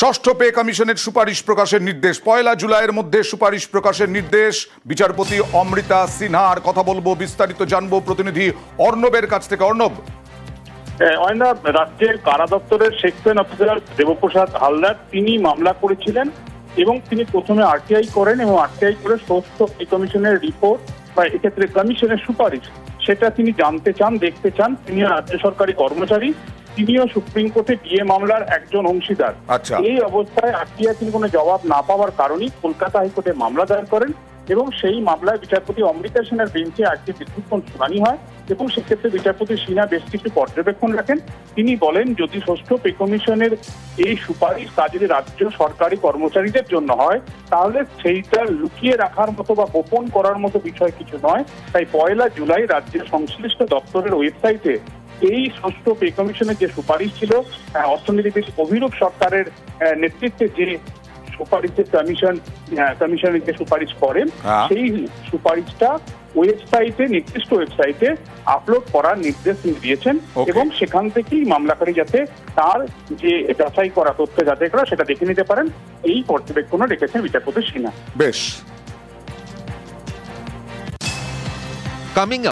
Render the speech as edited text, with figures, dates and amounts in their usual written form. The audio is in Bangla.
ষষ্ঠ পে কমিশনের সুপারিশ প্রকাশের নির্দেশ। 1 জুলাইয়ের মধ্যে সুপারিশ প্রকাশের নির্দেশ। বিচারপতি অমৃতা সিনহার কথা বলবো, বিস্তারিত জানবো প্রতিনিধি অর্ণবের কাছ থেকে। অর্ণব, রাজ্যের কারা দপ্তরের সেকশন অফিসার দেবপ্রসাদ হালদার তিনি মামলা করেছিলেন এবং তিনি প্রথমে আরটিআই করেন এবং আরটিআই করে ষষ্ঠ পে কমিশনের রিপোর্ট বা এক্ষেত্রে কমিশনের সুপারিশ সেটা তিনি জানতে চান, দেখতে চান। তিনিও রাজ্য সরকারি কর্মচারী, তিনিও সুপ্রিম কোর্টে ডিএ মামলার একজন অংশীদার। এই অবস্থায় আরটিআই তিনি কোনো জবাব না পাওয়ার কারণেই কলকাতা হাইকোর্টে মামলা দায়ের করেন এবং সেই মামলায় বিচারপতি অমৃতা সিনহার বেঞ্চে আজকে দীর্ঘক্ষণ শুনানি হয় এবং সেক্ষেত্রে বিচারপতি সিনহা বেশ কিছু পর্যবেক্ষণ রাখেন। তিনি বলেন, যদি ষষ্ঠ পে কমিশনের এই সুপারিশ তা যদি রাজ্য সরকারি কর্মচারীদের জন্য হয় তাহলে সেইটা লুকিয়ে রাখার মতো বা গোপন করার মতো বিষয় কিছু নয়। তাই 1 জুলাই রাজ্যের সংশ্লিষ্ট দপ্তরের ওয়েবসাইটে এই ষষ্ঠ পে কমিশনের যে সুপারিশ ছিল, অর্থনীতিবিদ অভিরূপ সরকারের নেতৃত্বে যে সুপারিশের কমিশনের যে সুপারিশ করেন সেই সুপারিশটা ওয়েবসাইটে, নির্দিষ্ট ওয়েবসাইটে আপলোড করার নির্দেশ তিনি দিয়েছেন এবং সেখান থেকেই মামলাকারী যাতে তার যে যাচাই করা তথ্য যাচাই করা সেটা দেখে নিতে পারেন, এই পর্যবেক্ষণও রেখেছেন বিচারপতি সিনহা। বেশ।